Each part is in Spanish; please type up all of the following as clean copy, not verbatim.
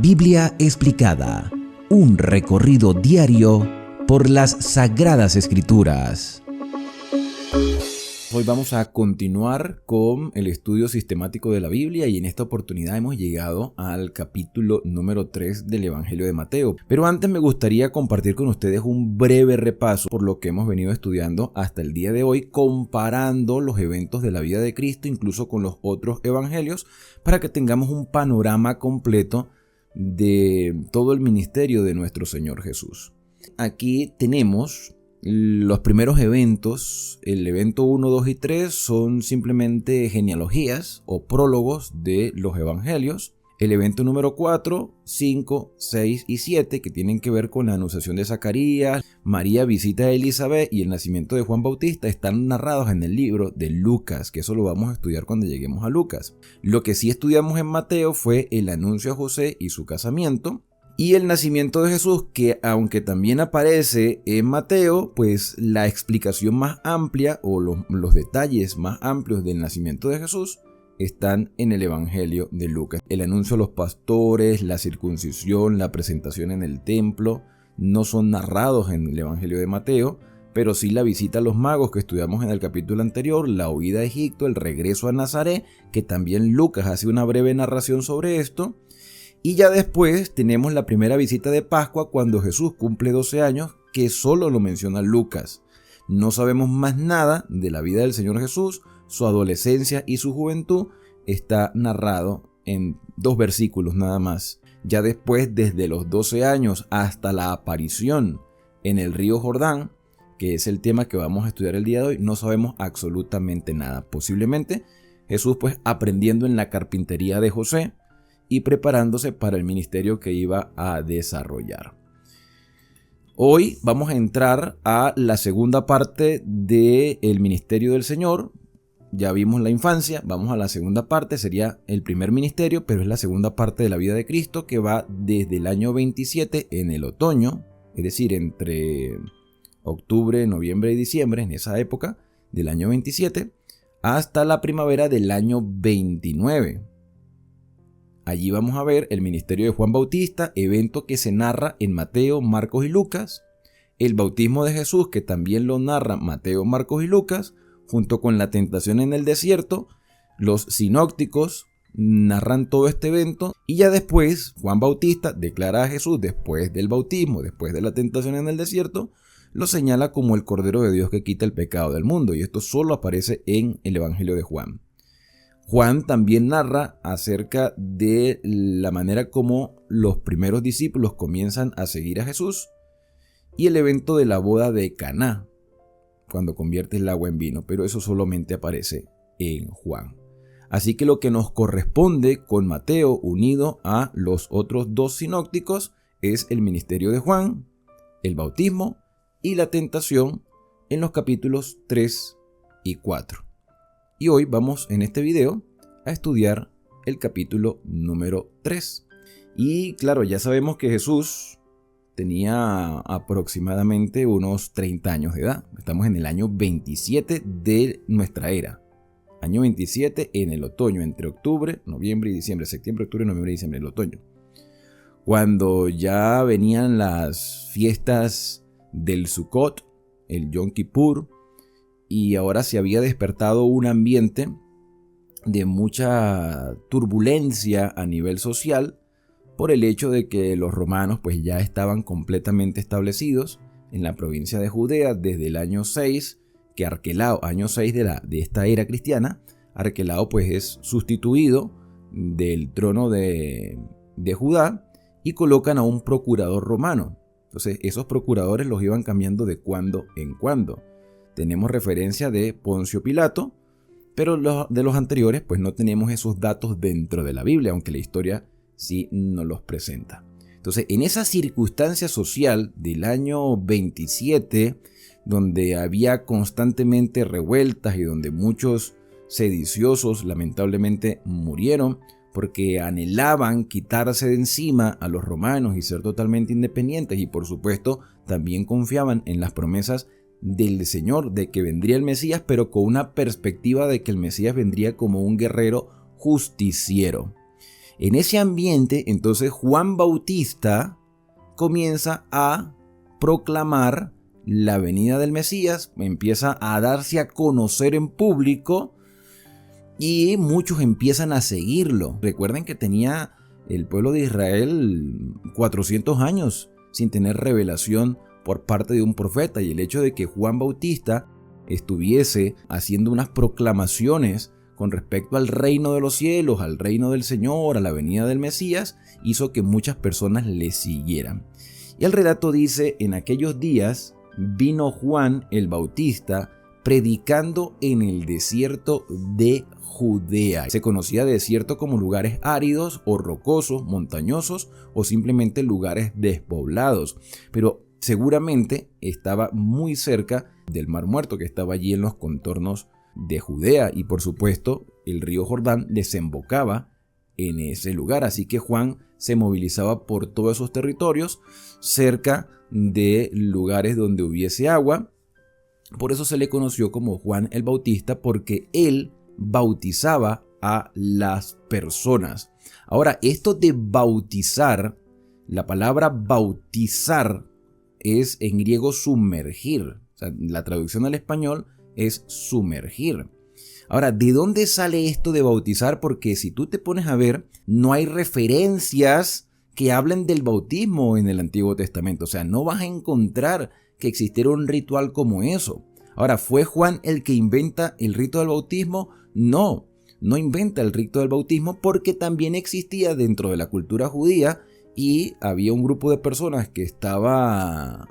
Biblia explicada, un recorrido diario por las Sagradas Escrituras. Hoy vamos a continuar con el estudio sistemático de la Biblia y en esta oportunidad hemos llegado al capítulo número 3 del Evangelio de Mateo. Pero antes me gustaría compartir con ustedes un breve repaso por lo que hemos venido estudiando hasta el día de hoy, comparando los eventos de la vida de Cristo incluso con los otros evangelios, para que tengamos un panorama completo de todo el ministerio de nuestro Señor Jesús. Aquí tenemos los primeros eventos. El evento 1, 2 y 3 son simplemente genealogías o prólogos de los evangelios. El evento número 4, 5, 6 y 7, que tienen que ver con la anunciación de Zacarías, María visita a Elizabeth y el nacimiento de Juan Bautista, están narrados en el libro de Lucas, que eso lo vamos a estudiar cuando lleguemos a Lucas. Lo que sí estudiamos en Mateo fue el anuncio a José y su casamiento, y el nacimiento de Jesús, que aunque también aparece en Mateo, pues la explicación más amplia o los detalles más amplios del nacimiento de Jesús están en el Evangelio de Lucas. El anuncio a los pastores, la circuncisión, la presentación en el templo, no son narrados en el Evangelio de Mateo, pero sí la visita a los magos que estudiamos en el capítulo anterior, la huida a Egipto, el regreso a Nazaret, que también Lucas hace una breve narración sobre esto. Y ya después tenemos la primera visita de Pascua cuando Jesús cumple 12 años, que solo lo menciona Lucas. No sabemos más nada de la vida del Señor Jesús, su adolescencia y su juventud está narrado en 2 versículos nada más. Ya después, desde los 12 años hasta la aparición en el río Jordán, que es el tema que vamos a estudiar el día de hoy, no sabemos absolutamente nada. Posiblemente Jesús pues aprendiendo en la carpintería de José y preparándose para el ministerio que iba a desarrollar. Hoy vamos a entrar a la segunda parte del ministerio del Señor. Ya vimos la infancia, vamos a la segunda parte, sería el primer ministerio, pero es la segunda parte de la vida de Cristo que va desde el año 27 en el otoño, es decir, entre octubre, noviembre y diciembre, en esa época del año 27, hasta la primavera del año 29. Allí vamos a ver el ministerio de Juan Bautista, evento que se narra en Mateo, Marcos y Lucas, el bautismo de Jesús, que también lo narra Mateo, Marcos y Lucas, junto con la tentación en el desierto. Los sinópticos narran todo este evento y ya después Juan Bautista declara a Jesús después del bautismo, después de la tentación en el desierto, lo señala como el Cordero de Dios que quita el pecado del mundo, y esto solo aparece en el Evangelio de Juan. Juan también narra acerca de la manera como los primeros discípulos comienzan a seguir a Jesús y el evento de la boda de Caná, cuando convierte el agua en vino, pero eso solamente aparece en Juan. Así que lo que nos corresponde con Mateo unido a los otros 2 sinópticos es el ministerio de Juan, el bautismo y la tentación en los capítulos 3 y 4. Y hoy vamos en este video a estudiar el capítulo número 3. Y claro, ya sabemos que Jesús tenía aproximadamente unos 30 años de edad. Estamos en el año 27 de nuestra era. Año 27 en el otoño, entre octubre, noviembre y diciembre. Septiembre, octubre, noviembre y diciembre, el otoño. Cuando ya venían las fiestas del Sukkot, el Yom Kippur, y ahora se había despertado un ambiente de mucha turbulencia a nivel social por el hecho de que los romanos pues ya estaban completamente establecidos en la provincia de Judea desde el año 6, que Arquelao, año 6 de esta era cristiana, Arquelao pues es sustituido del trono de Judá y colocan a un procurador romano. Entonces esos procuradores los iban cambiando de cuando en cuando. Tenemos referencia de Poncio Pilato, pero de los anteriores pues no tenemos esos datos dentro de la Biblia, aunque la historia sí nos los presenta. Entonces, en esa circunstancia social del año 27, donde había constantemente revueltas y donde muchos sediciosos lamentablemente murieron porque anhelaban quitarse de encima a los romanos y ser totalmente independientes, y por supuesto también confiaban en las promesas del Señor de que vendría el Mesías, pero con una perspectiva de que el Mesías vendría como un guerrero justiciero. En ese ambiente, entonces Juan Bautista comienza a proclamar la venida del Mesías, empieza a darse a conocer en público y muchos empiezan a seguirlo. Recuerden que tenía el pueblo de Israel 400 años sin tener revelación por parte de un profeta, y el hecho de que Juan Bautista estuviese haciendo unas proclamaciones con respecto al reino de los cielos, al reino del Señor, a la venida del Mesías, hizo que muchas personas le siguieran. Y el relato dice: en aquellos días vino Juan el Bautista predicando en el desierto de Judea. Se conocía desierto como lugares áridos o rocosos, montañosos o simplemente lugares despoblados, pero seguramente estaba muy cerca del Mar Muerto, que estaba allí en los contornos de Judea, y por supuesto el río Jordán desembocaba en ese lugar, así que Juan se movilizaba por todos esos territorios cerca de lugares donde hubiese agua. Por eso se le conoció como Juan el Bautista, porque él bautizaba a las personas. Ahora, esto de bautizar, la palabra bautizar es en griego sumergir. O sea, la traducción al español es sumergir. Ahora, ¿de dónde sale esto de bautizar? Porque si tú te pones a ver, no hay referencias que hablen del bautismo en el Antiguo Testamento. O sea, no vas a encontrar que existiera un ritual como eso. Ahora, ¿fue Juan el que inventa el rito del bautismo? No inventa el rito del bautismo, porque también existía dentro de la cultura judía, y había un grupo de personas que estaba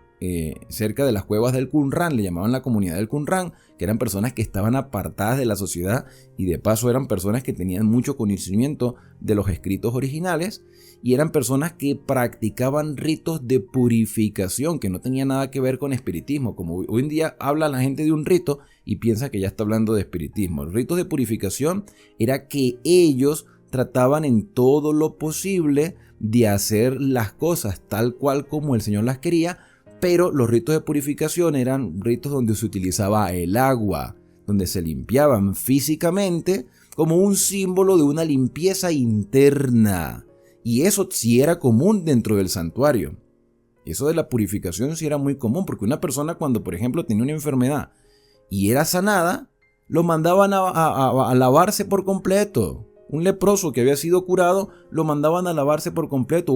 cerca de las cuevas del Qumran, le llamaban la comunidad del Qumran, que eran personas que estaban apartadas de la sociedad y de paso eran personas que tenían mucho conocimiento de los escritos originales, y eran personas que practicaban ritos de purificación que no tenían nada que ver con espiritismo. Como hoy en día habla la gente de un rito y piensa que ya está hablando de espiritismo. Los ritos de purificación era que ellos trataban en todo lo posible de hacer las cosas tal cual como el Señor las quería, pero los ritos de purificación eran ritos donde se utilizaba el agua, donde se limpiaban físicamente como un símbolo de una limpieza interna. Y eso sí era común dentro del santuario. Eso de la purificación sí era muy común, porque una persona cuando, por ejemplo, tenía una enfermedad y era sanada, lo mandaban a lavarse por completo. Un leproso que había sido curado, lo mandaban a lavarse por completo.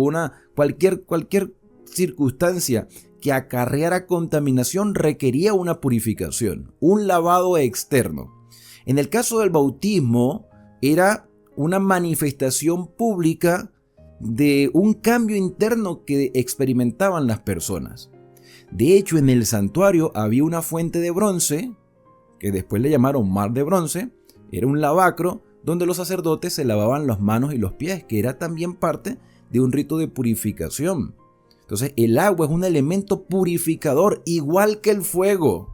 Cualquier circunstancia que acarreara contaminación requería una purificación, un lavado externo. En el caso del bautismo, era una manifestación pública de un cambio interno que experimentaban las personas. De hecho, en el santuario había una fuente de bronce, que después le llamaron mar de bronce. Era un lavacro donde los sacerdotes se lavaban las manos y los pies, que era también parte de un rito de purificación. Entonces, el agua es un elemento purificador, igual que el fuego.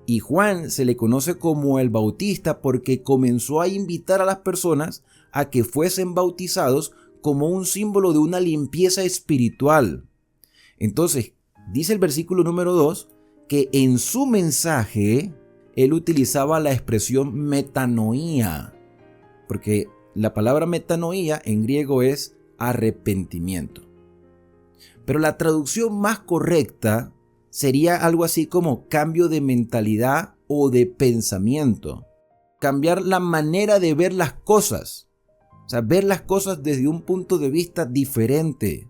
Y Juan se le conoce como el Bautista porque comenzó a invitar a las personas a que fuesen bautizados como un símbolo de una limpieza espiritual. Entonces, dice el versículo número 2 que en su mensaje él utilizaba la expresión metanoía, porque la palabra metanoía en griego es arrepentimiento. Pero la traducción más correcta sería algo así como cambio de mentalidad o de pensamiento. Cambiar la manera de ver las cosas. O sea, ver las cosas desde un punto de vista diferente.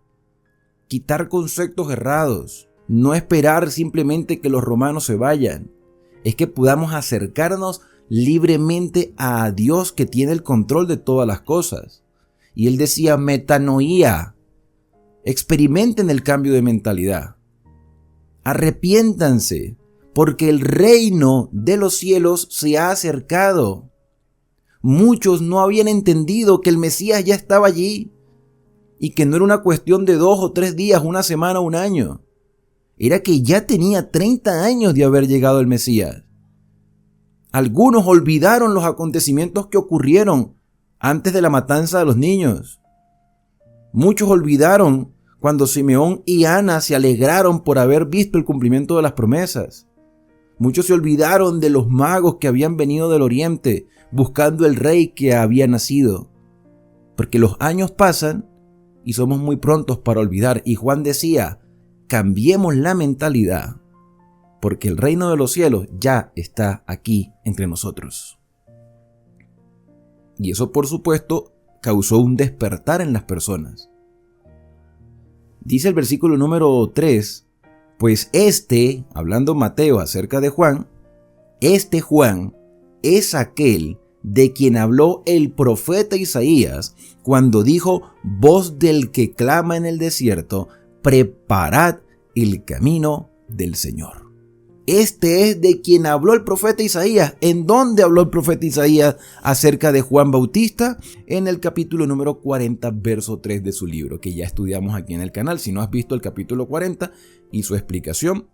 Quitar conceptos errados. No esperar simplemente que los romanos se vayan. Es que podamos acercarnos libremente a Dios, que tiene el control de todas las cosas. Y él decía metanoía. Experimenten el cambio de mentalidad. Arrepiéntanse, porque el reino de los cielos se ha acercado. Muchos no habían entendido que el Mesías ya estaba allí y que no era una cuestión de 2 o 3 días, una semana o un año. Era que ya tenía 30 años de haber llegado el Mesías. Algunos olvidaron los acontecimientos que ocurrieron antes de la matanza de los niños. Muchos olvidaron cuando Simeón y Ana se alegraron por haber visto el cumplimiento de las promesas. Muchos se olvidaron de los magos que habían venido del oriente buscando el rey que había nacido. porque los años pasan y somos muy prontos para olvidar. Y Juan decía, cambiemos la mentalidad, porque el reino de los cielos ya está aquí entre nosotros. Y eso, por supuesto, causó un despertar en las personas. Dice el versículo número 3, pues hablando Mateo acerca de Juan, Juan es aquel de quien habló el profeta Isaías cuando dijo, voz del que clama en el desierto, preparad el camino del Señor. Este es de quien habló el profeta Isaías. ¿En dónde habló el profeta Isaías acerca de Juan Bautista? En el capítulo número 40, verso 3 de su libro, que ya estudiamos aquí en el canal. Si no has visto el capítulo 40 y su explicación,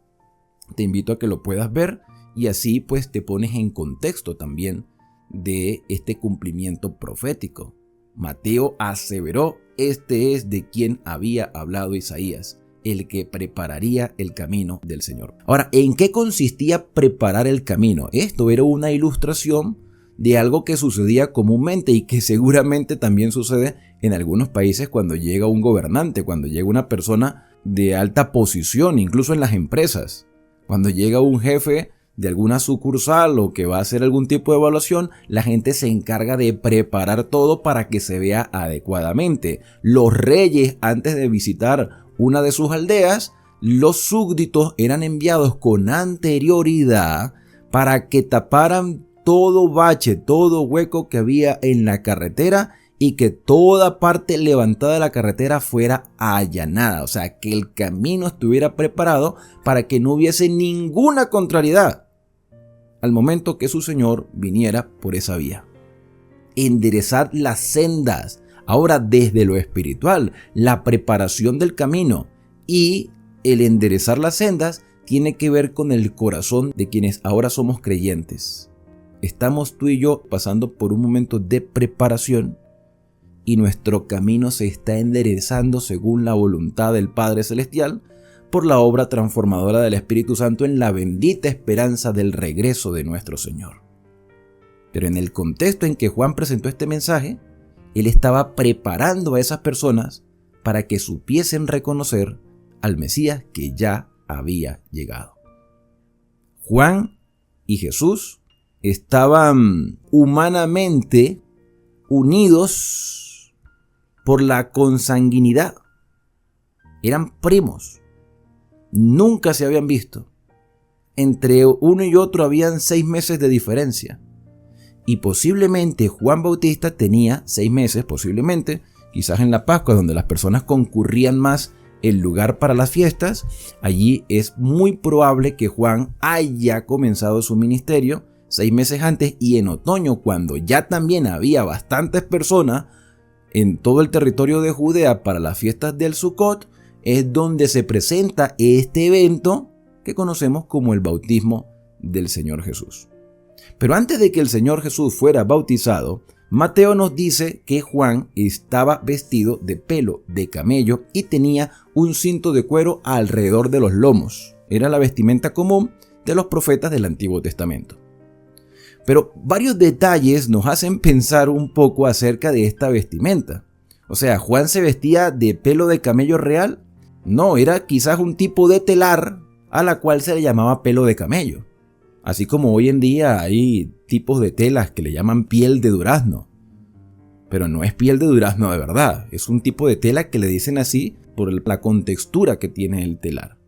te invito a que lo puedas ver y así pues te pones en contexto también de este cumplimiento profético. Mateo aseveró, este es de quien había hablado Isaías, el que prepararía el camino del Señor. Ahora, ¿en qué consistía preparar el camino? Esto era una ilustración de algo que sucedía comúnmente y que seguramente también sucede en algunos países cuando llega un gobernante, cuando llega una persona de alta posición, incluso en las empresas. Cuando llega un jefe de alguna sucursal o que va a hacer algún tipo de evaluación, la gente se encarga de preparar todo para que se vea adecuadamente. Los reyes, antes de visitar una de sus aldeas, los súbditos eran enviados con anterioridad para que taparan todo bache, todo hueco que había en la carretera y que toda parte levantada de la carretera fuera allanada, o sea, que el camino estuviera preparado para que no hubiese ninguna contrariedad al momento que su señor viniera por esa vía. Enderezar las sendas. Ahora, desde lo espiritual, la preparación del camino y el enderezar las sendas tiene que ver con el corazón de quienes ahora somos creyentes. Estamos tú y yo pasando por un momento de preparación y nuestro camino se está enderezando según la voluntad del Padre Celestial por la obra transformadora del Espíritu Santo en la bendita esperanza del regreso de nuestro Señor. Pero en el contexto en que Juan presentó este mensaje, él estaba preparando a esas personas para que supiesen reconocer al Mesías que ya había llegado. Juan y Jesús estaban humanamente unidos por la consanguinidad. Eran primos. Nunca se habían visto. Entre uno y otro habían 6 meses de diferencia. Y posiblemente Juan Bautista tenía 6 meses, posiblemente, quizás en la Pascua, donde las personas concurrían más el lugar para las fiestas. Allí es muy probable que Juan haya comenzado su ministerio 6 meses antes, y en otoño, cuando ya también había bastantes personas en todo el territorio de Judea para las fiestas del Sukkot, es donde se presenta este evento que conocemos como el bautismo del Señor Jesús. Pero antes de que el Señor Jesús fuera bautizado, Mateo nos dice que Juan estaba vestido de pelo de camello y tenía un cinto de cuero alrededor de los lomos. Era la vestimenta común de los profetas del Antiguo Testamento. Pero varios detalles nos hacen pensar un poco acerca de esta vestimenta. O sea, ¿Juan se vestía de pelo de camello real? No, era quizás un tipo de telar a la cual se le llamaba pelo de camello. Así como hoy en día hay tipos de telas que le llaman piel de durazno. Pero no es piel de durazno de verdad, es un tipo de tela que le dicen así por la contextura que tiene el telar.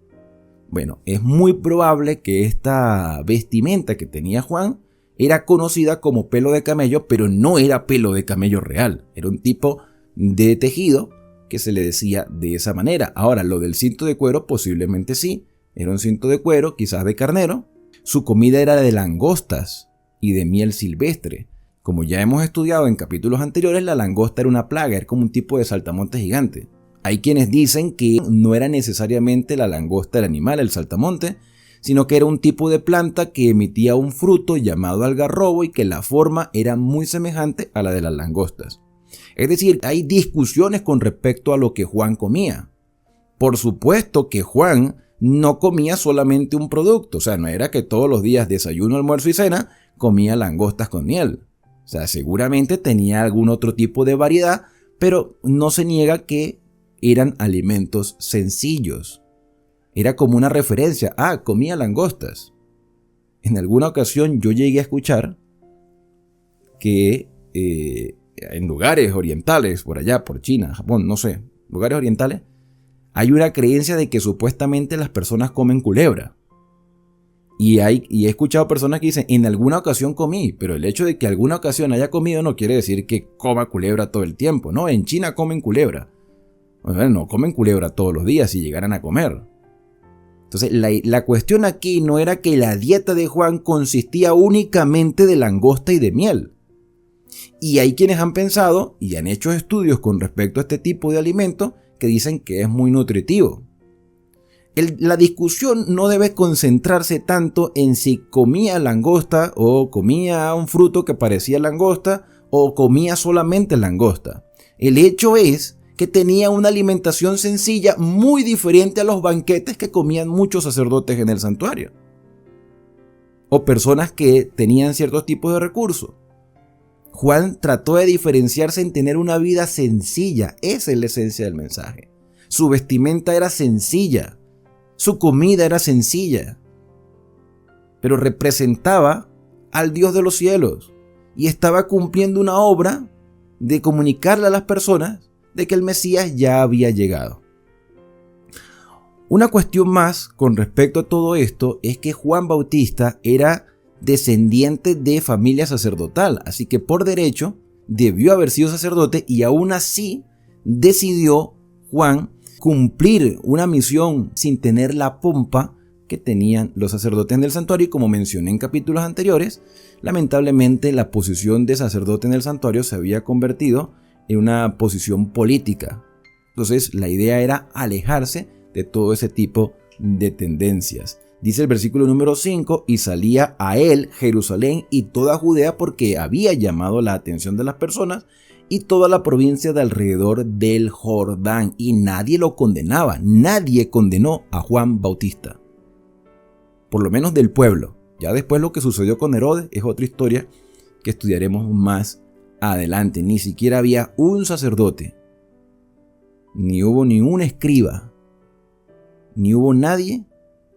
Bueno, es muy probable que esta vestimenta que tenía Juan era conocida como pelo de camello, pero no era pelo de camello real. Era un tipo de tejido que se le decía de esa manera. Ahora, lo del cinto de cuero posiblemente sí. Era un cinto de cuero, quizás de carnero. Su comida era de langostas y de miel silvestre. Como ya hemos estudiado en capítulos anteriores, la langosta era una plaga, era como un tipo de saltamonte gigante. Hay quienes dicen que no era necesariamente la langosta el animal, el saltamonte, sino que era un tipo de planta que emitía un fruto llamado algarrobo y que la forma era muy semejante a la de las langostas. Es decir, hay discusiones con respecto a lo que Juan comía. Por supuesto que Juan no comía solamente un producto, o sea, no era que todos los días desayuno, almuerzo y cena comía langostas con miel. O sea, seguramente tenía algún otro tipo de variedad, Pero no se niega que eran alimentos sencillos. Era como una referencia. Comía langostas. En alguna ocasión yo llegué a escuchar que en lugares orientales, por allá, por China, Japón, no sé, lugares orientales, hay una creencia de que supuestamente las personas comen culebra. Y he escuchado personas que dicen, en alguna ocasión comí, pero el hecho de que alguna ocasión haya comido no quiere decir que coma culebra todo el tiempo. No, en China comen culebra. Bueno, no comen culebra todos los días si llegaran a comer. Entonces, la cuestión aquí no era que la dieta de Juan consistía únicamente de langosta y de miel. Y hay quienes han pensado y han hecho estudios con respecto a este tipo de alimento que dicen que es muy nutritivo. La discusión no debe concentrarse tanto en si comía langosta o comía un fruto que parecía langosta o comía solamente langosta. El hecho es que tenía una alimentación sencilla muy diferente a los banquetes que comían muchos sacerdotes en el santuario. O personas que tenían ciertos tipos de recursos. Juan trató de diferenciarse en tener una vida sencilla. Esa es la esencia del mensaje. Su vestimenta era sencilla. Su comida era sencilla. Pero representaba al Dios de los cielos. Y estaba cumpliendo una obra de comunicarle a las personas de que el Mesías ya había llegado. Una cuestión más con respecto a todo esto es que Juan Bautista era descendiente de familia sacerdotal, así que por derecho debió haber sido sacerdote y aún así decidió Juan cumplir una misión sin tener la pompa que tenían los sacerdotes en el santuario y como mencioné en capítulos anteriores, lamentablemente la posición de sacerdote en el santuario se había convertido en una posición política. Entonces la idea era alejarse de todo ese tipo de tendencias. Dice el versículo número 5, y salía a él Jerusalén y toda Judea porque había llamado la atención de las personas y toda la provincia de alrededor del Jordán y nadie lo condenaba, nadie condenó a Juan Bautista. Por lo menos del pueblo. Ya después lo que sucedió con Herodes es otra historia que estudiaremos más adelante. Ni siquiera había un sacerdote, ni hubo ni un escriba, ni hubo nadie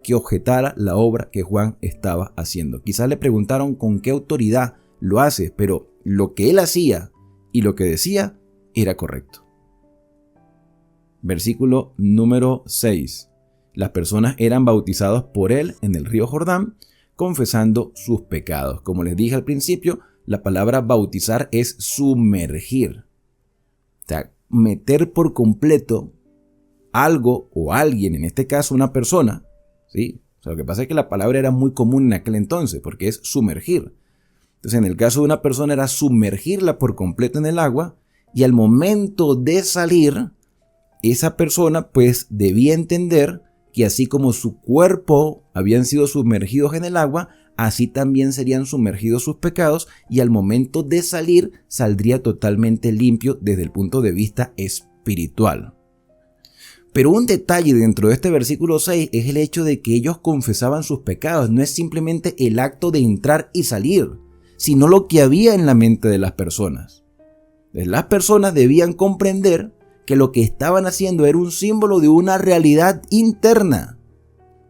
que objetara la obra que Juan estaba haciendo. Quizás le preguntaron con qué autoridad lo haces, pero lo que él hacía y lo que decía era correcto. Versículo número 6. Las personas eran bautizadas por él en el río Jordán, confesando sus pecados. Como les dije al principio, la palabra bautizar es sumergir. O sea, meter por completo algo o alguien, en este caso una persona, ¿sí? O sea, lo que pasa es que la palabra era muy común en aquel entonces, porque es sumergir. Entonces, en el caso de una persona era sumergirla por completo en el agua y al momento de salir, esa persona pues debía entender que así como su cuerpo habían sido sumergidos en el agua, así también serían sumergidos sus pecados y al momento de salir saldría totalmente limpio desde el punto de vista espiritual. Pero un detalle dentro de este versículo 6 es el hecho de que ellos confesaban sus pecados. No es simplemente el acto de entrar y salir, sino lo que había en la mente de las personas. Las personas debían comprender que lo que estaban haciendo era un símbolo de una realidad interna.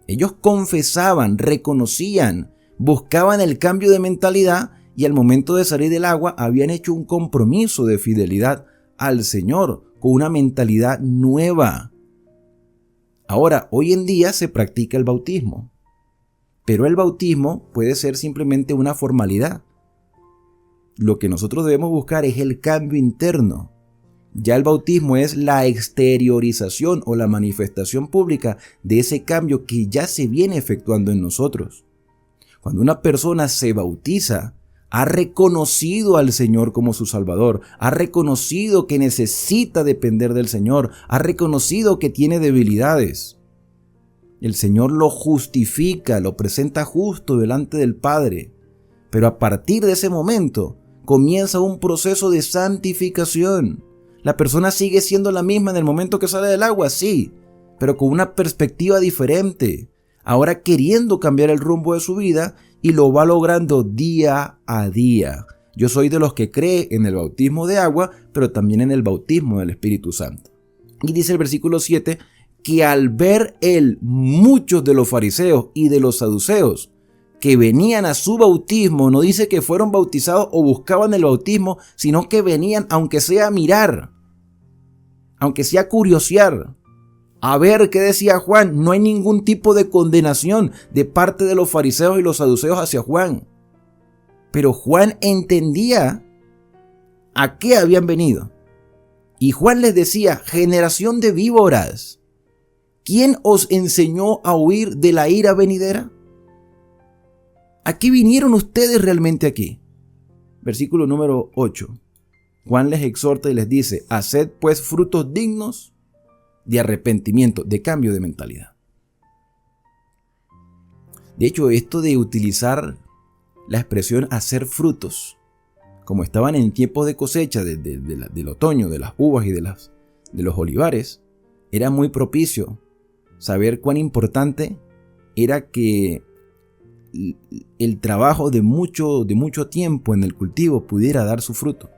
Ellos confesaban, reconocían, buscaban el cambio de mentalidad y al momento de salir del agua habían hecho un compromiso de fidelidad al Señor con una mentalidad nueva. Ahora, hoy en día se practica el bautismo, pero el bautismo puede ser simplemente una formalidad. Lo que nosotros debemos buscar es el cambio interno. Ya el bautismo es la exteriorización o la manifestación pública de ese cambio que ya se viene efectuando en nosotros. Cuando una persona se bautiza, ha reconocido al Señor como su Salvador, ha reconocido que necesita depender del Señor, ha reconocido que tiene debilidades. El Señor lo justifica, lo presenta justo delante del Padre, pero a partir de ese momento comienza un proceso de santificación. La persona sigue siendo la misma en el momento que sale del agua, sí, pero con una perspectiva diferente. Ahora queriendo cambiar el rumbo de su vida y lo va logrando día a día. Yo soy de los que cree en el bautismo de agua, pero también en el bautismo del Espíritu Santo. Y dice el versículo 7, que al ver él muchos de los fariseos y de los saduceos que venían a su bautismo, no dice que fueron bautizados o buscaban el bautismo, sino que venían aunque sea a mirar, aunque sea a curiosear, a ver qué decía Juan. No hay ningún tipo de condenación de parte de los fariseos y los saduceos hacia Juan. Pero Juan entendía a qué habían venido. Y Juan les decía, generación de víboras, ¿quién os enseñó a huir de la ira venidera? ¿A qué vinieron ustedes realmente aquí? Versículo número 8. Juan les exhorta y les dice, haced pues frutos dignos de arrepentimiento, de cambio de mentalidad. De hecho, esto de utilizar la expresión hacer frutos, como estaban en tiempos de cosecha del otoño, de las uvas y de los olivares, era muy propicio saber cuán importante era que el trabajo de mucho tiempo en el cultivo pudiera dar su fruto.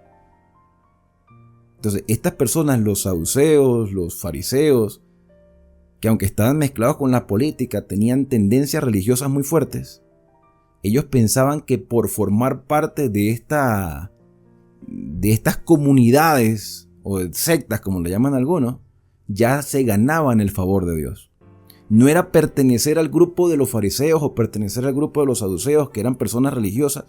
Entonces, estas personas, los saduceos, los fariseos, que aunque estaban mezclados con la política, tenían tendencias religiosas muy fuertes, ellos pensaban que por formar parte de estas comunidades o de sectas, como le llaman algunos, ya se ganaban el favor de Dios. No era pertenecer al grupo de los fariseos o pertenecer al grupo de los saduceos, que eran personas religiosas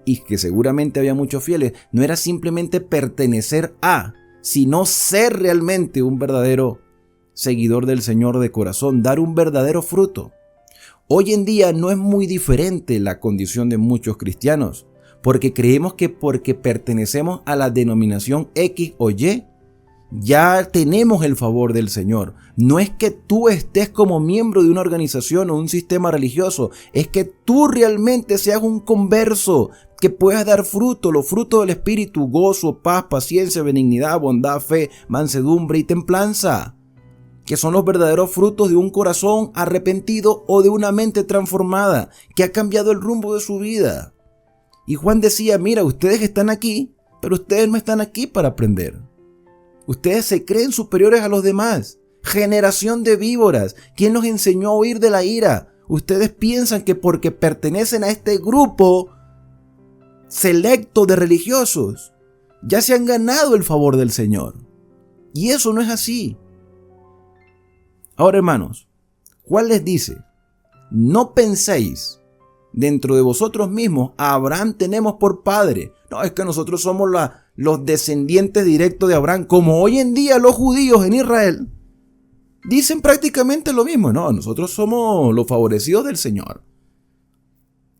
y que seguramente había muchos fieles. No era simplemente pertenecer a, sino ser realmente un verdadero seguidor del Señor de corazón, dar un verdadero fruto. Hoy en día no es muy diferente la condición de muchos cristianos, porque creemos que porque pertenecemos a la denominación X o Y, ya tenemos el favor del Señor. No es que tú estés como miembro de una organización o un sistema religioso, es que tú realmente seas un converso, que puedas dar fruto, los frutos del Espíritu: gozo, paz, paciencia, benignidad, bondad, fe, mansedumbre y templanza, que son los verdaderos frutos de un corazón arrepentido o de una mente transformada, que ha cambiado el rumbo de su vida. Y Juan decía, mira, ustedes están aquí, pero ustedes no están aquí para aprender. Ustedes se creen superiores a los demás. Generación de víboras, ¿quién los enseñó a huir de la ira? Ustedes piensan que porque pertenecen a este grupo selecto de religiosos, ya se han ganado el favor del Señor. Y eso no es así. Ahora, hermanos, Juan les dice, no penséis dentro de vosotros mismos, a Abraham tenemos por padre. No, es que nosotros somos los descendientes directos de Abraham, como hoy en día los judíos en Israel dicen prácticamente lo mismo. No, nosotros somos los favorecidos del Señor.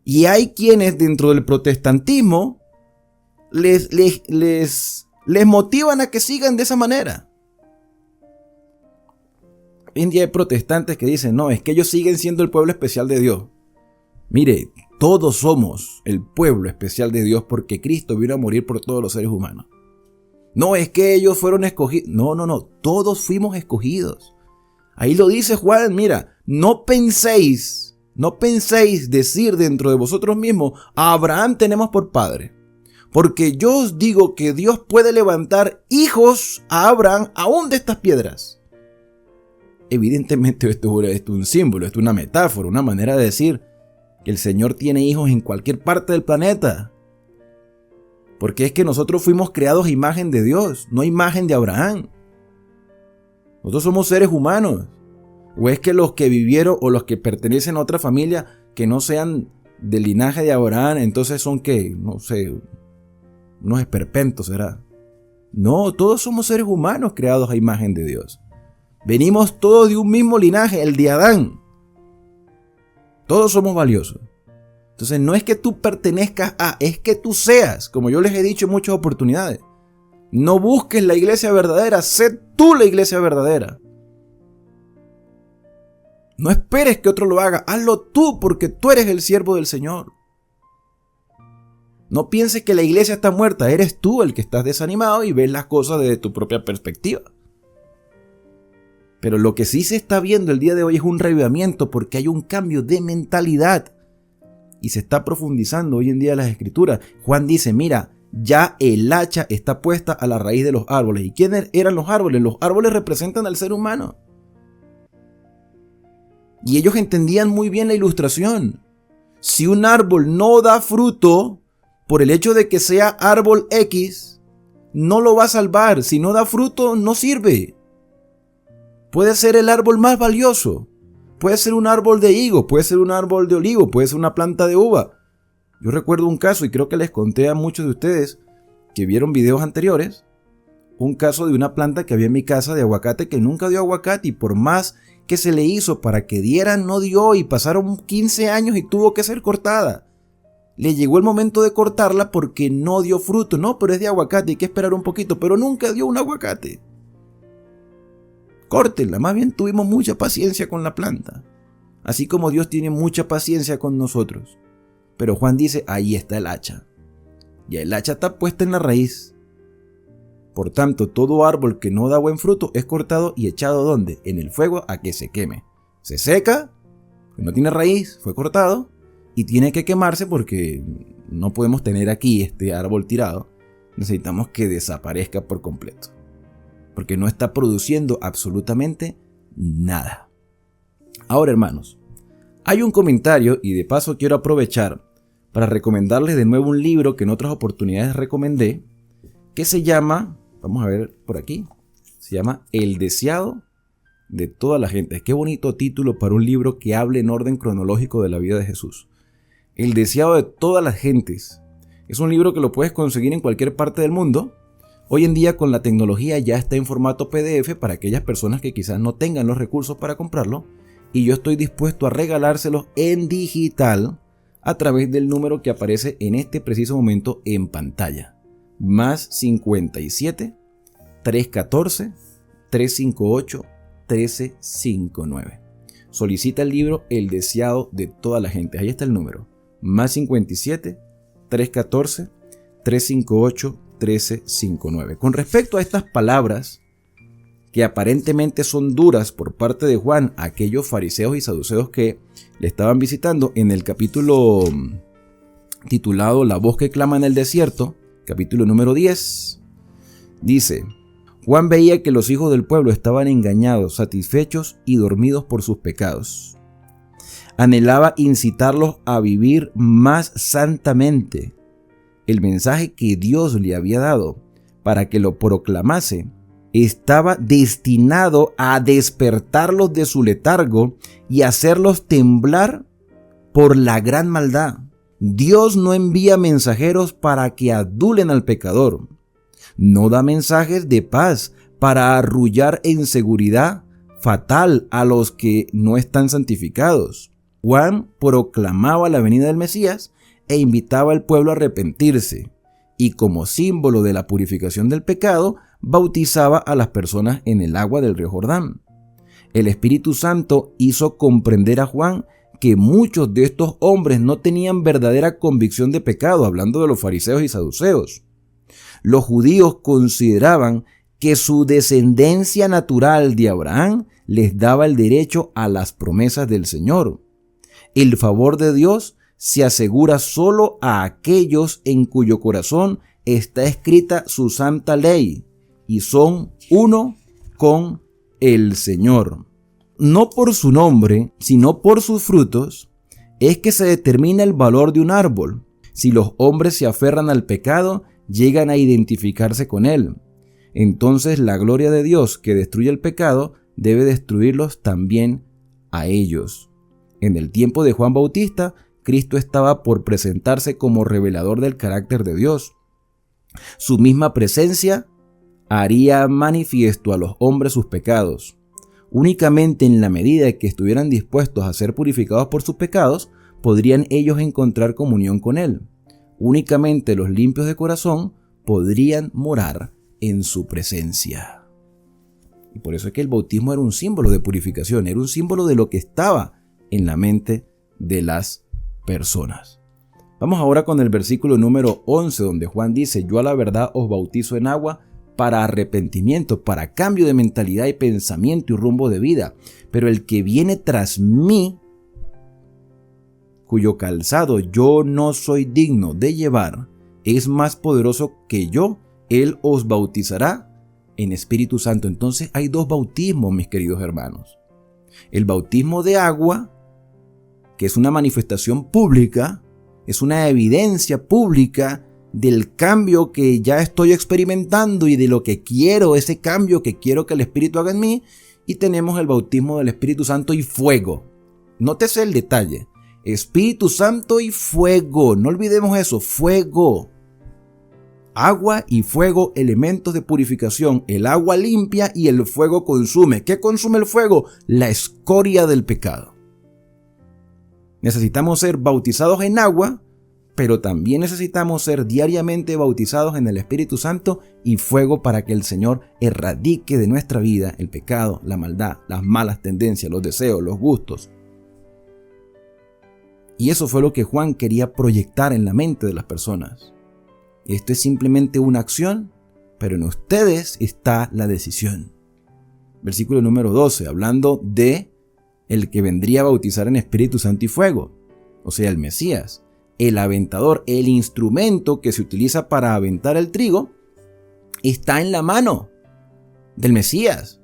Y hay quienes dentro del protestantismo les motivan a que sigan de esa manera. Hoy en día hay protestantes que dicen, no, es que ellos siguen siendo el pueblo especial de Dios. Mire, todos somos el pueblo especial de Dios porque Cristo vino a morir por todos los seres humanos. No es que ellos fueron escogidos. No, todos fuimos escogidos. Ahí lo dice Juan, mira, no penséis decir dentro de vosotros mismos, a Abraham tenemos por padre. Porque yo os digo que Dios puede levantar hijos a Abraham aún de estas piedras. Evidentemente esto es un símbolo, esto es una metáfora, una manera de decir que el Señor tiene hijos en cualquier parte del planeta. Porque es que nosotros fuimos creados a imagen de Dios, no a imagen de Abraham. Nosotros somos seres humanos. ¿O es que los que vivieron o los que pertenecen a otra familia que no sean del linaje de Abraham, entonces son que, no sé, unos esperpentos será? No, todos somos seres humanos creados a imagen de Dios. Venimos todos de un mismo linaje, el de Adán. Todos somos valiosos. Entonces no es que tú pertenezcas a, es que tú seas, como yo les he dicho en muchas oportunidades. No busques la iglesia verdadera, sé tú la iglesia verdadera. No esperes que otro lo haga, hazlo tú porque tú eres el siervo del Señor. No pienses que la iglesia está muerta, eres tú el que estás desanimado y ves las cosas desde tu propia perspectiva. Pero lo que sí se está viendo el día de hoy es un reavivamiento porque hay un cambio de mentalidad. y se está profundizando hoy en día en las escrituras. Juan dice, mira, ya el hacha está puesta a la raíz de los árboles. ¿Y quiénes eran los árboles? Los árboles representan al ser humano. Y ellos entendían muy bien la ilustración. Si un árbol no da fruto, por el hecho de que sea árbol X, no lo va a salvar. Si no da fruto, no sirve. Puede ser el árbol más valioso. Puede ser un árbol de higo, puede ser un árbol de olivo, puede ser una planta de uva. Yo recuerdo un caso, y creo que les conté a muchos de ustedes que vieron videos anteriores, un caso de una planta que había en mi casa de aguacate que nunca dio aguacate, y por más que se le hizo para que diera, no dio, y pasaron 15 años y tuvo que ser cortada. Le llegó el momento de cortarla porque no dio fruto. No, pero es de aguacate, hay que esperar un poquito, pero nunca dio un aguacate. Córtenla, más bien tuvimos mucha paciencia con la planta, así como Dios tiene mucha paciencia con nosotros. Pero Juan dice, ahí está el hacha. Ya el hacha está puesta en la raíz. Por tanto, todo árbol que no da buen fruto es cortado y echado ¿dónde? En el fuego a que se queme. Se seca, no tiene raíz, fue cortado y tiene que quemarse porque no podemos tener aquí este árbol tirado. Necesitamos que desaparezca por completo, porque no está produciendo absolutamente nada. Ahora, hermanos, hay un comentario y de paso quiero aprovechar para recomendarles de nuevo un libro que en otras oportunidades recomendé, que se llama, vamos a ver por aquí, se llama El deseado de toda la gente. Qué bonito título para un libro que hable en orden cronológico de la vida de Jesús. El deseado de todas las gentes. Es un libro que lo puedes conseguir en cualquier parte del mundo. Hoy en día con la tecnología ya está en formato PDF para aquellas personas que quizás no tengan los recursos para comprarlo, y yo estoy dispuesto a regalárselos en digital a través del número que aparece en este preciso momento en pantalla. Más 57 314 358 1359. Solicita el libro El deseado de toda la gente. Ahí está el número. Más 57 314 358 1359. Con respecto a estas palabras que aparentemente son duras por parte de Juan a aquellos fariseos y saduceos que le estaban visitando, en el capítulo titulado La voz que clama en el desierto, capítulo número 10, dice: Juan veía que los hijos del pueblo estaban engañados, satisfechos y dormidos por sus pecados. Anhelaba incitarlos a vivir más santamente. El mensaje que Dios le había dado para que lo proclamase estaba destinado a despertarlos de su letargo y hacerlos temblar por la gran maldad. Dios no envía mensajeros para que adulen al pecador. No da mensajes de paz para arrullar en seguridad fatal a los que no están santificados. Juan proclamaba la venida del Mesías e invitaba al pueblo a arrepentirse, y como símbolo de la purificación del pecado, bautizaba a las personas en el agua del río Jordán. El Espíritu Santo hizo comprender a Juan que muchos de estos hombres no tenían verdadera convicción de pecado, hablando de los fariseos y saduceos. Los judíos consideraban que su descendencia natural de Abraham les daba el derecho a las promesas del Señor. El favor de Dios se asegura solo a aquellos en cuyo corazón está escrita su santa ley y son uno con el Señor. No por su nombre, sino por sus frutos, es que se determina el valor de un árbol. Si los hombres se aferran al pecado, llegan a identificarse con él. Entonces la gloria de Dios que destruye el pecado debe destruirlos también a ellos. En el tiempo de Juan Bautista, Cristo estaba por presentarse como revelador del carácter de Dios. Su misma presencia haría manifiesto a los hombres sus pecados. Únicamente en la medida que estuvieran dispuestos a ser purificados por sus pecados, podrían ellos encontrar comunión con Él. Únicamente los limpios de corazón podrían morar en su presencia. Y por eso es que el bautismo era un símbolo de purificación, era un símbolo de lo que estaba en la mente de las personas. Vamos ahora con el versículo número 11, donde Juan dice: yo a la verdad os bautizo en agua para arrepentimiento, para cambio de mentalidad y pensamiento y rumbo de vida. Pero el que viene tras mí cuyo calzado yo no soy digno de llevar, es más poderoso que yo, Él os bautizará en Espíritu Santo. Entonces hay dos bautismos, mis queridos hermanos. El bautismo de agua, que es una manifestación pública, es una evidencia pública del cambio que ya estoy experimentando y de lo que quiero, ese cambio que quiero que el Espíritu haga en mí. Y tenemos el bautismo del Espíritu Santo y fuego. Nótese el detalle. Espíritu Santo y fuego. No olvidemos eso, fuego. Agua y fuego, elementos de purificación. El agua limpia y el fuego consume. ¿Qué consume el fuego? La escoria del pecado. Necesitamos ser bautizados en agua, pero también necesitamos ser diariamente bautizados en el Espíritu Santo y fuego para que el Señor erradique de nuestra vida el pecado, la maldad, las malas tendencias, los deseos, los gustos. Y eso fue lo que Juan quería proyectar en la mente de las personas. Esto es simplemente una acción, pero en ustedes está la decisión. Versículo número 12, hablando de el que vendría a bautizar en Espíritu Santo y fuego, o sea, el Mesías, el aventador, el instrumento que se utiliza para aventar el trigo, está en la mano del Mesías.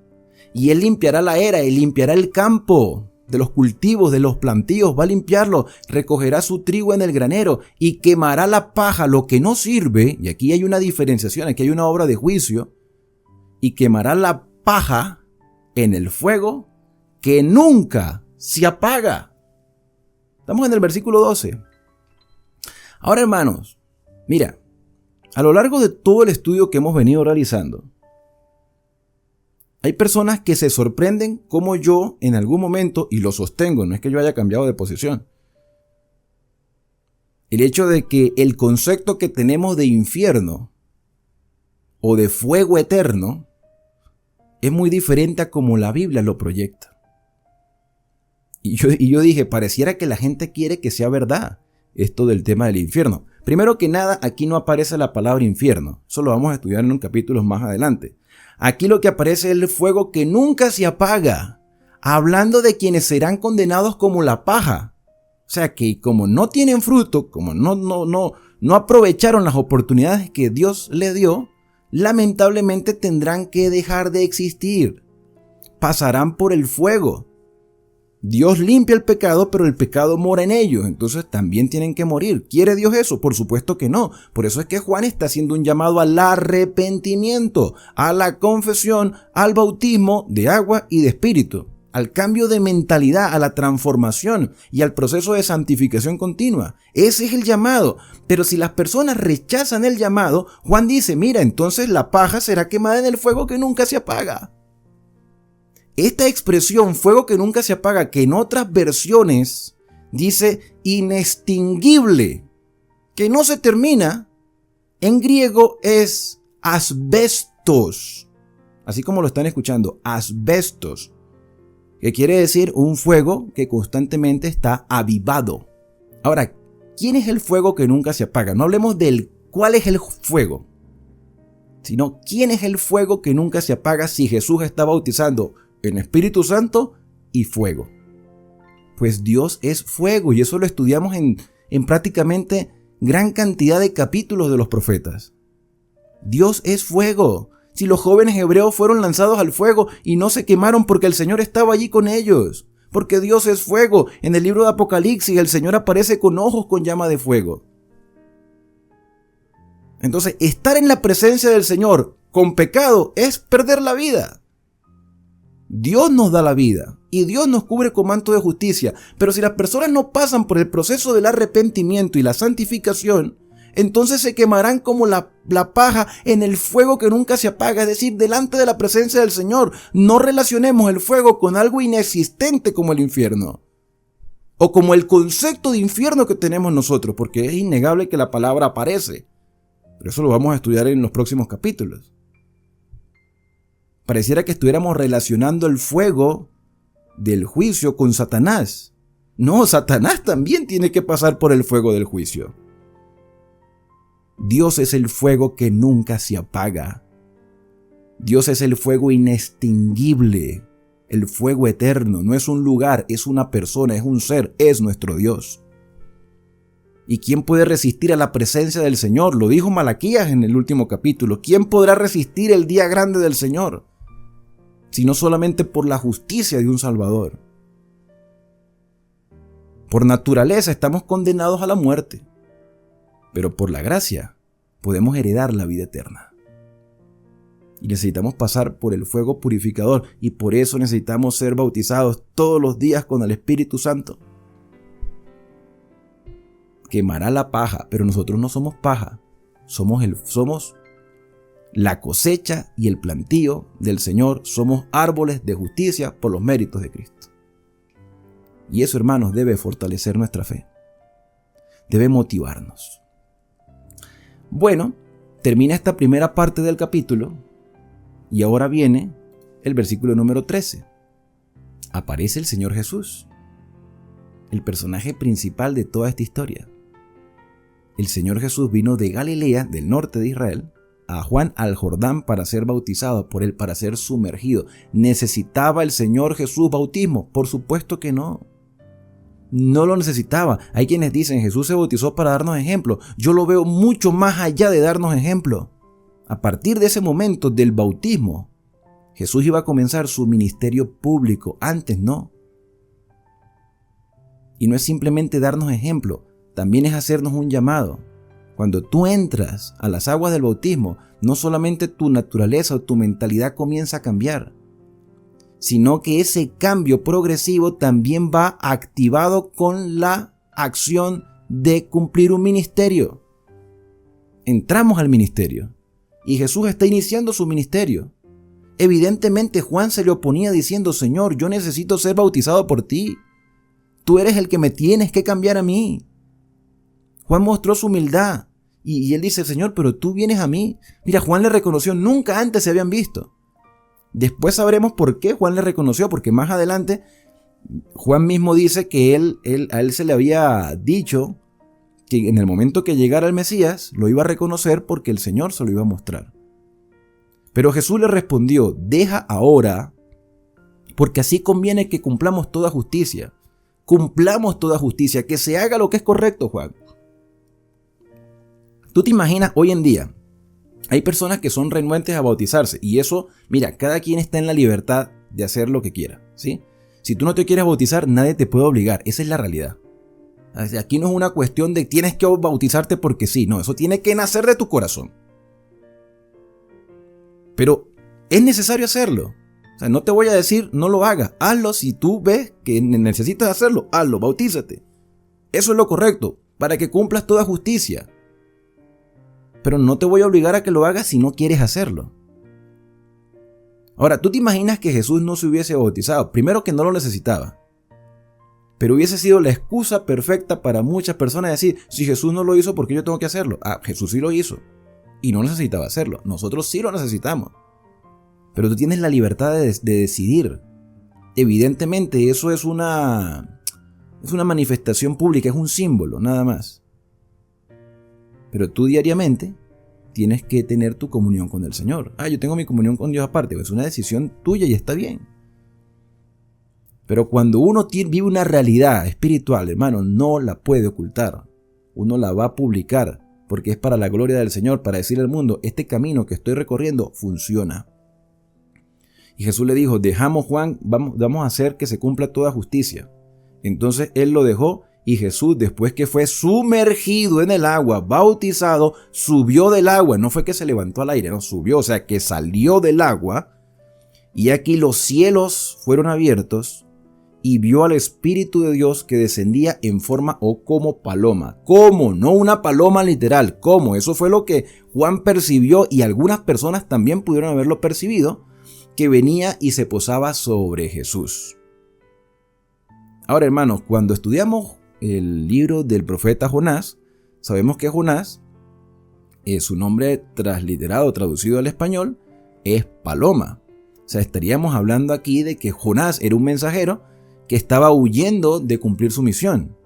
Y Él limpiará la era, Él limpiará el campo de los cultivos, de los plantíos, va a limpiarlo, recogerá su trigo en el granero y quemará la paja, lo que no sirve, y aquí hay una diferenciación, aquí hay una obra de juicio, y quemará la paja en el fuego que nunca se apaga. Estamos en el versículo 12. Ahora, hermanos, mira, a lo largo de todo el estudio que hemos venido realizando, hay personas que se sorprenden como yo en algún momento, y lo sostengo, no es que yo haya cambiado de posición, el hecho de que el concepto que tenemos de infierno o de fuego eterno es muy diferente a como la Biblia lo proyecta. Y yo dije, pareciera que la gente quiere que sea verdad esto del tema del infierno. Primero que nada, aquí no aparece la palabra infierno. Eso lo vamos a estudiar en un capítulo más adelante. Aquí lo que aparece es el fuego que nunca se apaga, hablando de quienes serán condenados como la paja. O sea que como no tienen fruto, como no aprovecharon las oportunidades que Dios les dio, lamentablemente tendrán que dejar de existir. Pasarán por el fuego. Dios limpia el pecado, pero el pecado mora en ellos, entonces también tienen que morir. ¿Quiere Dios eso? Por supuesto que no. Por eso es que Juan está haciendo un llamado al arrepentimiento, a la confesión, al bautismo de agua y de espíritu, al cambio de mentalidad, a la transformación y al proceso de santificación continua. Ese es el llamado. Pero si las personas rechazan el llamado, Juan dice, mira, entonces la paja será quemada en el fuego que nunca se apaga. Esta expresión, fuego que nunca se apaga, que en otras versiones dice inextinguible, que no se termina, en griego es asbestos, así como lo están escuchando, asbestos, que quiere decir un fuego que constantemente está avivado. Ahora, ¿quién es el fuego que nunca se apaga? No hablemos del cuál es el fuego, sino quién es el fuego que nunca se apaga si Jesús está bautizando en Espíritu Santo y fuego. Pues Dios es fuego y eso lo estudiamos en prácticamente gran cantidad de capítulos de los profetas. Dios es fuego. Si los jóvenes hebreos fueron lanzados al fuego y no se quemaron porque el Señor estaba allí con ellos, porque Dios es fuego. En el libro de Apocalipsis el Señor aparece con ojos con llama de fuego. Entonces, estar en la presencia del Señor con pecado es perder la vida. Dios nos da la vida y Dios nos cubre con manto de justicia, pero si las personas no pasan por el proceso del arrepentimiento y la santificación, entonces se quemarán como la paja en el fuego que nunca se apaga, es decir, delante de la presencia del Señor. No relacionemos el fuego con algo inexistente como el infierno o como el concepto de infierno que tenemos nosotros, porque es innegable que la palabra aparece, pero eso lo vamos a estudiar en los próximos capítulos. Pareciera que estuviéramos relacionando el fuego del juicio con Satanás. No, Satanás también tiene que pasar por el fuego del juicio. Dios es el fuego que nunca se apaga. Dios es el fuego inextinguible, el fuego eterno. No es un lugar, es una persona, es un ser, es nuestro Dios. ¿Y quién puede resistir a la presencia del Señor? Lo dijo Malaquías en el último capítulo. ¿Quién podrá resistir el día grande del Señor? Sino solamente por la justicia de un Salvador. Por naturaleza estamos condenados a la muerte, pero por la gracia podemos heredar la vida eterna. Y necesitamos pasar por el fuego purificador, y por eso necesitamos ser bautizados todos los días con el Espíritu Santo. Quemará la paja, pero nosotros no somos paja, somos la cosecha y el plantío del Señor, somos árboles de justicia por los méritos de Cristo. Y eso, hermanos, debe fortalecer nuestra fe, debe motivarnos. Bueno, termina esta primera parte del capítulo y ahora viene el versículo número 13. Aparece el Señor Jesús, el personaje principal de toda esta historia. El Señor Jesús vino de Galilea, del norte de Israel, a Juan al Jordán para ser bautizado por él, para ser sumergido. ¿Necesitaba el Señor Jesús bautismo? Por supuesto que no. No lo necesitaba. Hay quienes dicen Jesús se bautizó para darnos ejemplo. Yo lo veo mucho más allá de darnos ejemplo. A partir de ese momento del bautismo, Jesús iba a comenzar su ministerio público. Antes no. Y no es simplemente darnos ejemplo, también es hacernos un llamado. Cuando tú entras a las aguas del bautismo, no solamente tu naturaleza o tu mentalidad comienza a cambiar, sino que ese cambio progresivo también va activado con la acción de cumplir un ministerio. Entramos al ministerio y Jesús está iniciando su ministerio. Evidentemente Juan se le oponía diciendo: Señor, yo necesito ser bautizado por ti. Tú eres el que me tienes que cambiar a mí. Juan mostró su humildad y él dice: Señor, pero tú vienes a mí. Mira, Juan le reconoció, nunca antes se habían visto. Después sabremos por qué Juan le reconoció, porque más adelante Juan mismo dice que a él se le había dicho que en el momento que llegara el Mesías lo iba a reconocer porque el Señor se lo iba a mostrar. Pero Jesús le respondió: deja ahora, porque así conviene que cumplamos toda justicia. Cumplamos toda justicia, que se haga lo que es correcto, Juan. Tú te imaginas hoy en día, hay personas que son renuentes a bautizarse y eso, mira, cada quien está en la libertad de hacer lo que quiera, ¿sí? Si tú no te quieres bautizar, nadie te puede obligar, esa es la realidad. Aquí no es una cuestión de tienes que bautizarte porque sí, no, eso tiene que nacer de tu corazón. Pero es necesario hacerlo. O sea, no te voy a decir no lo hagas, hazlo si tú ves que necesitas hacerlo, hazlo, bautízate. Eso es lo correcto, para que cumplas toda justicia. Pero no te voy a obligar a que lo hagas si no quieres hacerlo. Ahora, ¿tú te imaginas que Jesús no se hubiese bautizado? Primero, que no lo necesitaba. Pero hubiese sido la excusa perfecta para muchas personas decir: si Jesús no lo hizo, ¿por qué yo tengo que hacerlo? Ah, Jesús sí lo hizo y no necesitaba hacerlo. Nosotros sí lo necesitamos. Pero tú tienes la libertad de decidir. Evidentemente, eso es una manifestación pública, es un símbolo, nada más. Pero tú diariamente tienes que tener tu comunión con el Señor. Yo tengo mi comunión con Dios aparte. Es una decisión tuya y está bien. Pero cuando uno vive una realidad espiritual, hermano, no la puede ocultar. Uno la va a publicar porque es para la gloria del Señor, para decirle al mundo: este camino que estoy recorriendo funciona. Y Jesús le dijo: dejamos, Juan, vamos a hacer que se cumpla toda justicia. Entonces él lo dejó. Y Jesús, después que fue sumergido en el agua, bautizado, subió del agua. No fue que se levantó al aire, no, subió, o sea que salió del agua. Y aquí los cielos fueron abiertos y vio al Espíritu de Dios que descendía en forma o como paloma. ¿Cómo? No una paloma literal, ¿cómo? Eso fue lo que Juan percibió y algunas personas también pudieron haberlo percibido, que venía y se posaba sobre Jesús. Ahora, hermanos, cuando estudiamos el libro del profeta Jonás, sabemos que Jonás, su nombre transliterado, traducido al español, es paloma. O sea, estaríamos hablando aquí de que Jonás era un mensajero que estaba huyendo de cumplir su misión.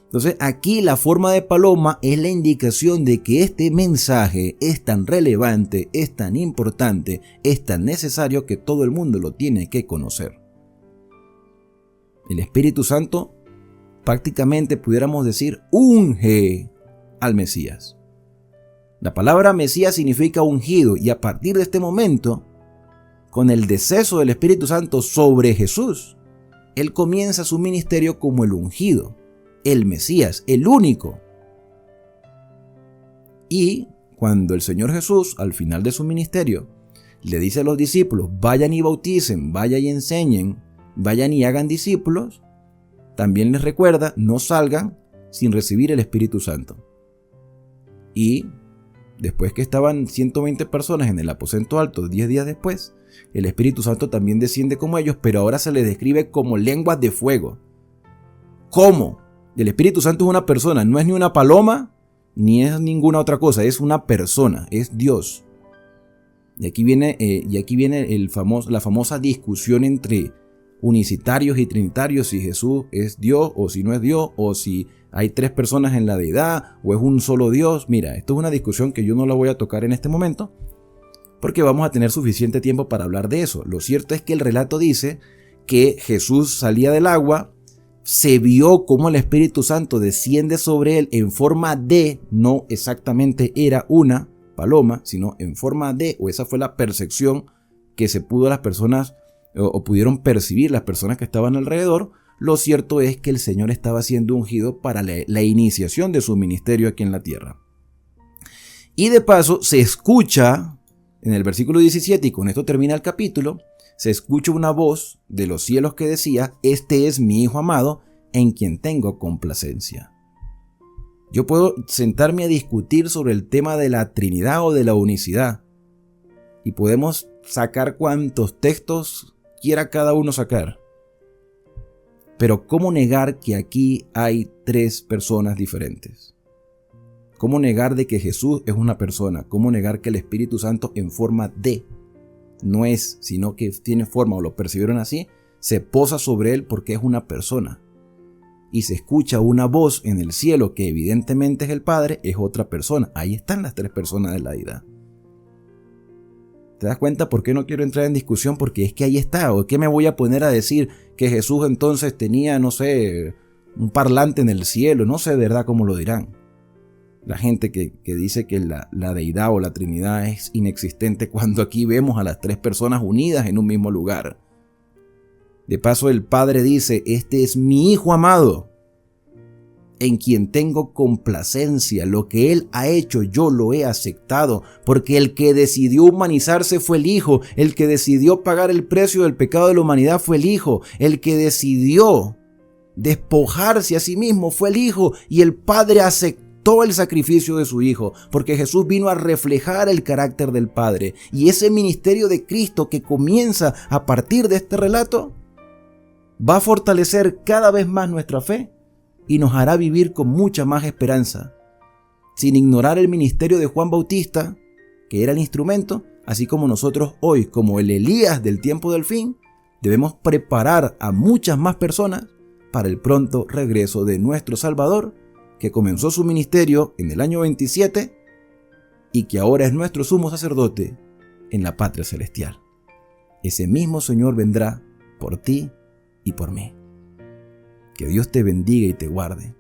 Entonces, aquí la forma de paloma es la indicación de que este mensaje es tan relevante, es tan importante, es tan necesario que todo el mundo lo tiene que conocer. El Espíritu Santo prácticamente pudiéramos decir, unge al Mesías. La palabra Mesías significa ungido, y a partir de este momento, con el deceso del Espíritu Santo sobre Jesús, Él comienza su ministerio como el ungido, el Mesías, el único. Y cuando el Señor Jesús, al final de su ministerio, le dice a los discípulos, vayan y bauticen, vayan y enseñen, vayan y hagan discípulos, también les recuerda, no salgan sin recibir el Espíritu Santo. Y después que estaban 120 personas en el aposento alto, 10 días después, el Espíritu Santo también desciende como ellos, pero ahora se les describe como lenguas de fuego. ¿Cómo? El Espíritu Santo es una persona, no es ni una paloma, ni es ninguna otra cosa, es una persona, es Dios. Y aquí viene la famosa discusión entre unicitarios y trinitarios, si Jesús es Dios o si no es Dios, o si hay tres personas en la deidad o es un solo Dios. Mira, esto es una discusión que yo no la voy a tocar en este momento porque vamos a tener suficiente tiempo para hablar de eso. Lo cierto es que el relato dice que Jesús salía del agua, se vio cómo el Espíritu Santo desciende sobre él en forma de, no exactamente era una paloma, sino en forma de, o esa fue la percepción que se pudo las personas o pudieron percibir las personas que estaban alrededor. Lo cierto es que el Señor estaba siendo ungido para la iniciación de su ministerio aquí en la tierra. Y de paso se escucha en el versículo 17, y con esto termina el capítulo, se escucha una voz de los cielos que decía, este es mi Hijo amado, en quien tengo complacencia. Yo puedo sentarme a discutir sobre el tema de la Trinidad o de la unicidad, y podemos sacar cuantos textos quiera cada uno sacar. Pero ¿cómo negar que aquí hay tres personas diferentes? ¿Cómo negar de que Jesús es una persona? ¿Cómo negar que el Espíritu Santo en forma de no es, sino que tiene forma, o lo percibieron así, se posa sobre él porque es una persona? Y se escucha una voz en el cielo que evidentemente es el Padre, es otra persona. Ahí están las tres personas de la deidad. ¿Te das cuenta por qué no quiero entrar en discusión? Porque es que ahí está. ¿O qué me voy a poner a decir que Jesús entonces tenía, no sé, un parlante en el cielo? No sé de verdad cómo lo dirán. La gente que dice que la deidad o la Trinidad es inexistente, cuando aquí vemos a las tres personas unidas en un mismo lugar. De paso, el Padre dice, este es mi Hijo amado, en quien tengo complacencia. Lo que Él ha hecho yo lo he aceptado, porque el que decidió humanizarse fue el Hijo, el que decidió pagar el precio del pecado de la humanidad fue el Hijo, el que decidió despojarse a sí mismo fue el Hijo, y el Padre aceptó el sacrificio de su Hijo, porque Jesús vino a reflejar el carácter del Padre. Y ese ministerio de Cristo que comienza a partir de este relato va a fortalecer cada vez más nuestra fe y nos hará vivir con mucha más esperanza, sin ignorar el ministerio de Juan Bautista, que era el instrumento, así como nosotros hoy, como el Elías del tiempo del fin, debemos preparar a muchas más personas para el pronto regreso de nuestro Salvador, que comenzó su ministerio en el año 27 y que ahora es nuestro sumo sacerdote en la patria celestial. Ese mismo Señor vendrá por ti y por mí. Que Dios te bendiga y te guarde.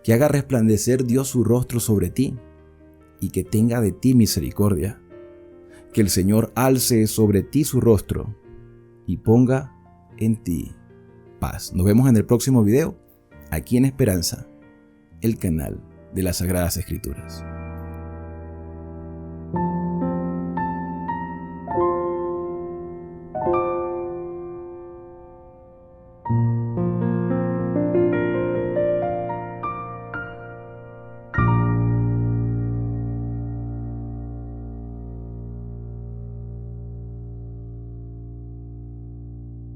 Que haga resplandecer Dios su rostro sobre ti y que tenga de ti misericordia. Que el Señor alce sobre ti su rostro y ponga en ti paz. Nos vemos en el próximo video, aquí en Esperanza, el canal de las Sagradas Escrituras.